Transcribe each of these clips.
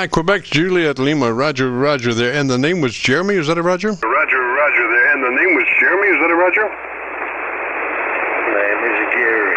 Quebec, Juliet, Lima, Roger, Roger there. And the name was Jeremy, is that a Roger? Roger, Roger there. And the name was Jeremy, is that a Roger? Name is Gary.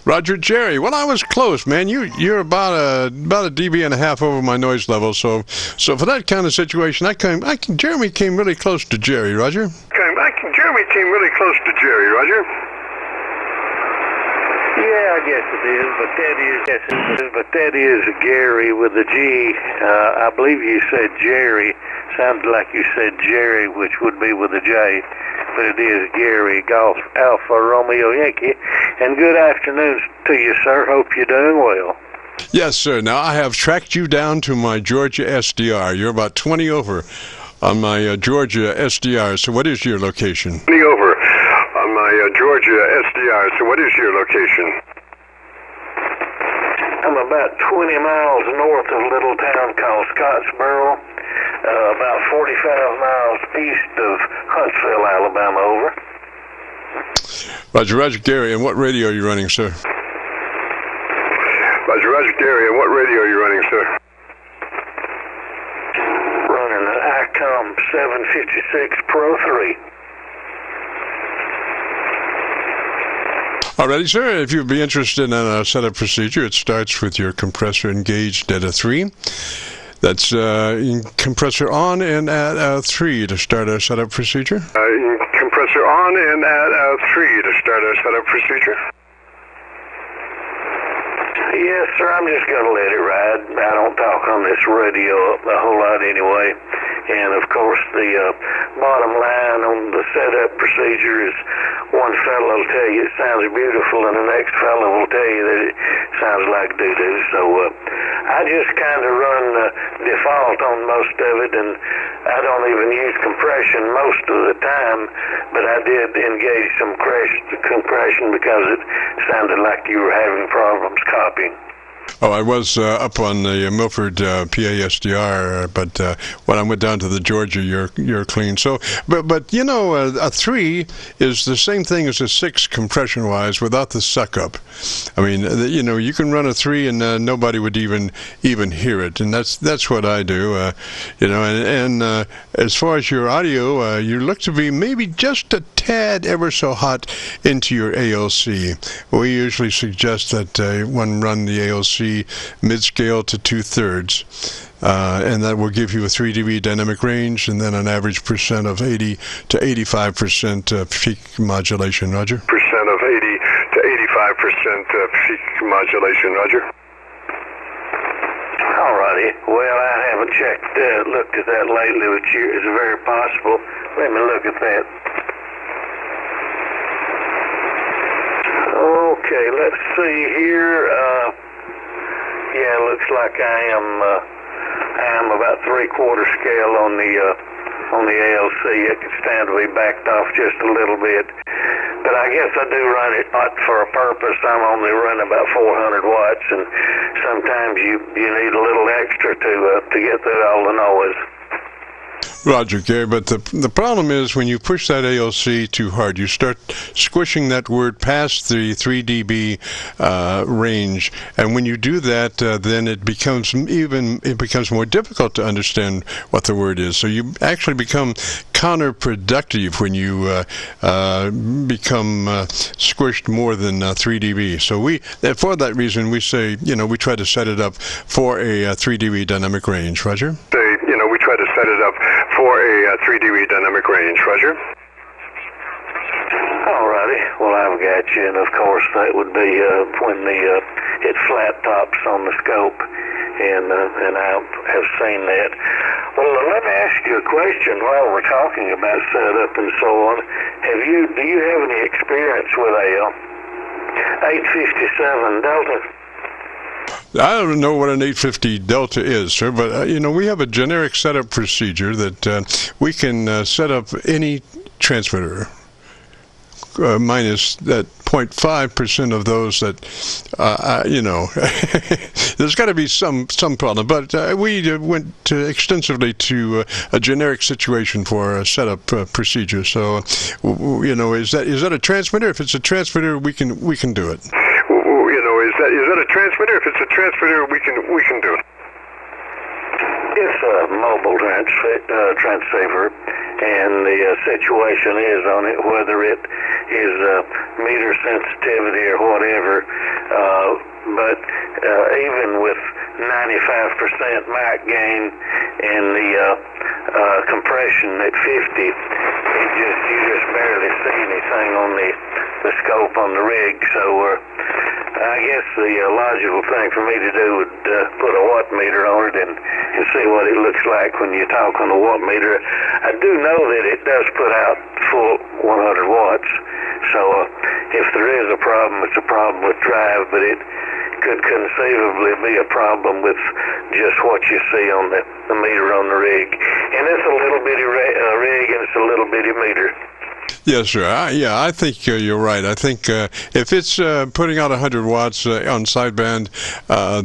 Roger, Jerry. Well, I was close, man. You're about a dB and a half over my noise level. So for that kind of situation, Jeremy came really close to Jerry, Roger. Jeremy came really close to Jerry, Roger. Yeah, I guess it is, but that is Gary with a G. I believe you said Jerry. Sounded like you said Jerry, which would be with a J. But it is Gary, Golf Alpha Romeo Yankee. And good afternoon to you, sir. Hope you're doing well. Yes, sir. Now, I have tracked you down to my Georgia SDR. You're about 20 over on my Georgia SDR. So what is your location? 20 over on my Georgia SDR. So what is your location? I'm about 20 miles north of a little town called Scottsboro. About 45 miles east of Huntsville, Alabama, over. Roger, Roger, Gary, and what radio are you running, sir? Roger, Roger, Gary, and what radio are you running, sir? Running an ICOM 756 Pro 3. Alrighty, sir. If you'd be interested in a setup procedure, it starts with your compressor engaged at a 3. That's compressor on and at 3 to start our setup procedure. Compressor on and at 3 to start our setup procedure. Yes, sir. I'm just going to let it ride. I don't talk on this radio a whole lot anyway. And, of course, the bottom line on the setup procedure is one fellow will tell you it sounds beautiful and the next fellow will tell you that it sounds like doo-doo. So I just kind of run default on most of it, and I don't even use compression most of the time, but I did engage some compression because it sounded like you were having problems copying. Oh, I was up on the Milford PA SDR, but when I went down to the Georgia, you're clean. So, but you know, a 3 is the same thing as a 6 compression-wise without the suck-up. I mean, you know, you can run a 3 and nobody would even hear it, and that's what I do. You know, and as far as your audio, you look to be maybe just a tad ever so hot into your ALC. We usually suggest that one run the ALC mid-scale to 2/3, and that will give you a 3 dB dynamic range and then an average percent of 80 to 85% peak modulation. Roger. Percent of 80 to 85% peak modulation. Roger. Alrighty. Well, I haven't looked at that lately, which is very possible. Let me look at that. Okay, let's see here. Yeah, looks like I am about 3/4 scale on the ALC. It could stand to be backed off just a little bit, but I guess I do run it not for a purpose. I'm only running about 400 watts, and sometimes you need a little extra to get through all the noise. Roger, Gary, but the problem is when you push that ALC too hard, you start squishing that word past the 3 dB range, and when you do that, then it becomes more difficult to understand what the word is. So you actually become counterproductive when you become squished more than 3 dB. So for that reason, we say, you know, we try to set it up for a 3 dB dynamic range. Roger. We try to set it up for a 3 dB dynamic range. Roger. Alrighty. Well, I've got you, and of course that would be when it flat tops on the scope, and I have seen that. Well, let me ask you a question while we're talking about setup and so on. Do you have any experience with a 857 Delta? I don't know what an 850 Delta is, sir, but you know, we have a generic setup procedure that we can set up any transmitter minus that 0.5% of those that you know. There's got to be some problem, but we went extensively to a generic situation for a setup procedure. So you know, is that a transmitter? If it's a transmitter, we can do it. You know, is that that a transmitter? If it's a transmitter, we can do it. It's a mobile transceiver, and the situation is on it, whether it is meter sensitivity or whatever, but even with 95% mic gain and the compression at 50, you just barely see anything on the scope on the rig. So I guess the logical thing for me to do would put a watt meter on it and see what it looks like when you talk on the watt meter. I do know that it does put out full 100 watts. So if there is a problem, it's a problem with drive, but it could conceivably be a problem with just what you see on the meter on the rig. And it's a little bitty rig and it's a little bitty meter. Yes, sir. I think you're right. I think if it's putting out 100 watts on sideband,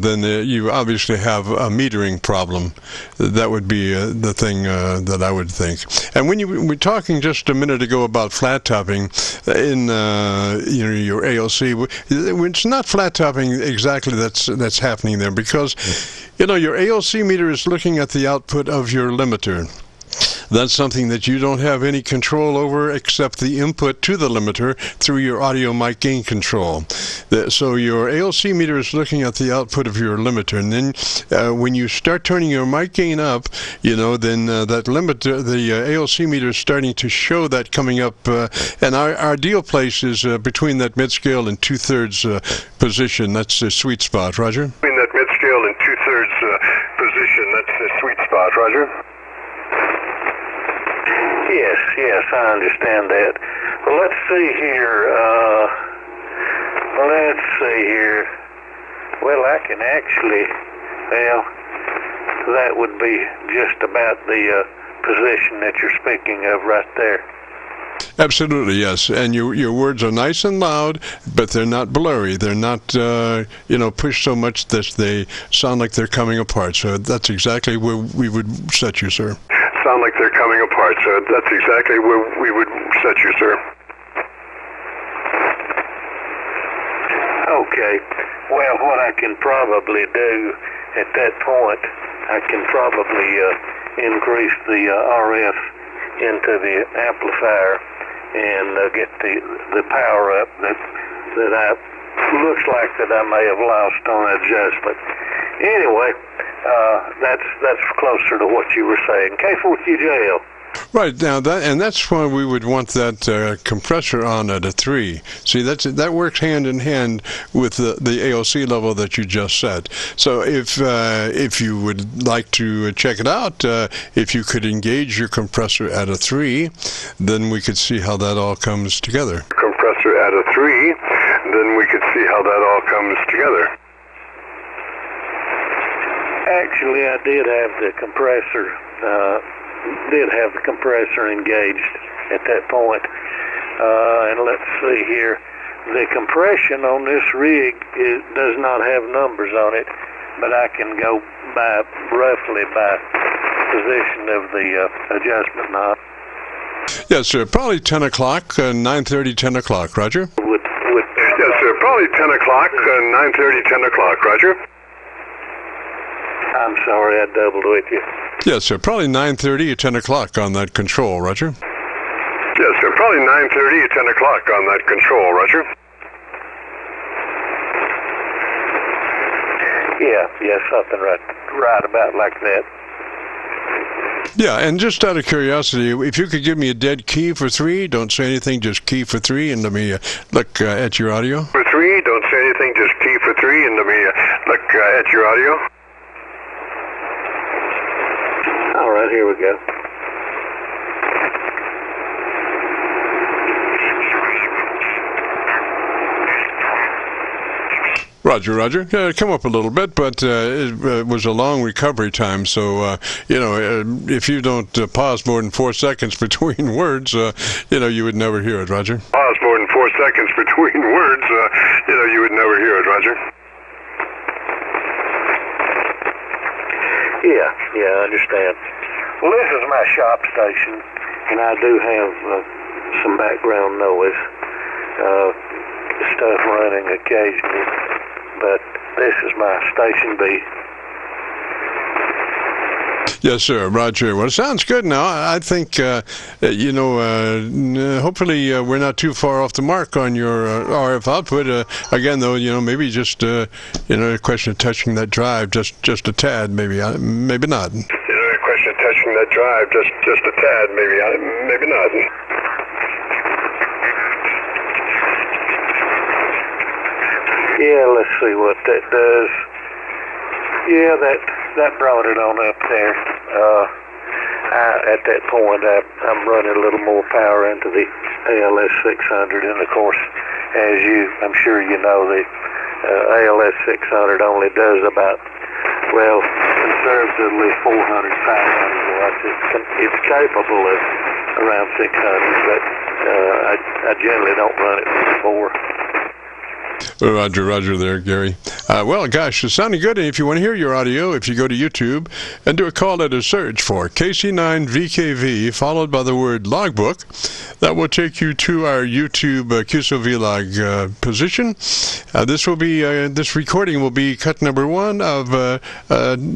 then you obviously have a metering problem. That would be the thing that I would think. And when you were talking just a minute ago about flat topping in your ALC, it's not flat topping exactly that's happening there, because your ALC meter is looking at the output of your limiter. That's something that you don't have any control over except the input to the limiter through your audio mic gain control. So your ALC meter is looking at the output of your limiter, and then when you start turning your mic gain up, then that limiter, the ALC meter is starting to show that coming up, and our ideal place is between that mid-scale and 2/3 position. That's the sweet spot, Roger? Between that mid-scale and 2/3 position, that's the sweet spot, Roger? Yes, I understand that. Well, let's see here. Well, I can actually, that would be just about the position that you're speaking of right there. Absolutely, yes. And your words are nice and loud, but they're not blurry. They're not, pushed so much that they sound like they're coming apart. So that's exactly where we would set you, sir. Sound like they're coming apart, so that's exactly where we would set you, sir. Okay. Well, what I can probably do at that point, I can probably increase the RF into the amplifier and get the power up that looks like that I may have lost on adjustment. Anyway, that's closer to what you were saying. K4QJL. Right, now that's why we would want that compressor on at a 3. See, that works hand in hand with the ALC level that you just set. So if you would like to check it out, if you could engage your compressor at a 3, then we could see how that all comes together. Compressor at a 3, then we could see how that all comes together. Actually, I did have the compressor engaged at that point. And let's see here. The compression on this rig does not have numbers on it, but I can go roughly by position of the adjustment knob. Yes, sir. Probably 10 o'clock, 9:30, 10 o'clock, Roger? Yes, sir. Probably 10 o'clock, 9:30, 10 o'clock, Roger? I'm sorry, I doubled with you. Yes, sir. Probably 9:30 or 10 o'clock on that control, Roger? Yes, sir. Probably 9:30 or 10 o'clock on that control, Roger? Yeah, something right about like that. Yeah, and just out of curiosity, if you could give me a dead key for 3, don't say anything, just key for 3, and let me look at your audio. For 3, don't say anything, just key for 3, and let me look at your audio. All right, here we go. Roger. Come up a little bit, but it was a long recovery time, so, if you don't pause more than 4 seconds between words, you would never hear it, Roger. Pause more than 4 seconds between words, you would never hear it, Roger. Yeah, I understand. Well, this is my shop station, and I do have some background noise, stuff running occasionally. but this is my Station B. Yes, sir. Roger. Well, it sounds good now. I think, hopefully we're not too far off the mark on your RF output. Again, though, maybe just, a question of touching that drive just a tad, maybe not. A question of touching that drive just a tad, maybe not. Yeah, let's see what that does. Yeah, that brought it on up there. At that point, I'm running a little more power into the ALS 600, and of course, I'm sure you know, the ALS 600 only does about, well, conservatively 400, 500 watts. It's capable of around 600, but I generally don't run it before. Roger there, Gary. Well, gosh, it's sounding good. And if you want to hear your audio, if you go to YouTube and do a call letter search for KC9VKV, followed by the word logbook, that will take you to our YouTube Qso-Vlog position. This recording will be cut number 1 of a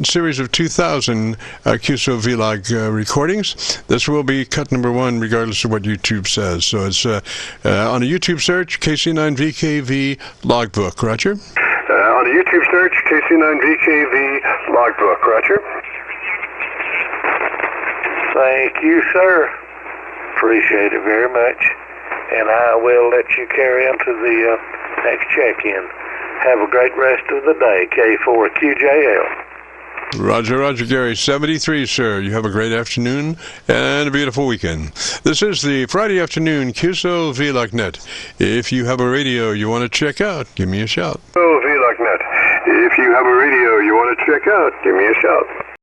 series of 2,000 Qso-Vlog recordings. This will be cut number 1, regardless of what YouTube says. So it's on a YouTube search, KC9VKV logbook. Roger? On a YouTube search, KC9VKV logbook. Roger? Thank you, sir. Appreciate it very much. And I will let you carry on to the next check-in. Have a great rest of the day. K4QJL. Roger, Gary. 73, sir. You have a great afternoon and a beautiful weekend. This is the Friday afternoon Qso-Vlog Net. If you have a radio you want to check out, give me a shout. Qso-Vlog Net. If you have a radio you want to check out, give me a shout.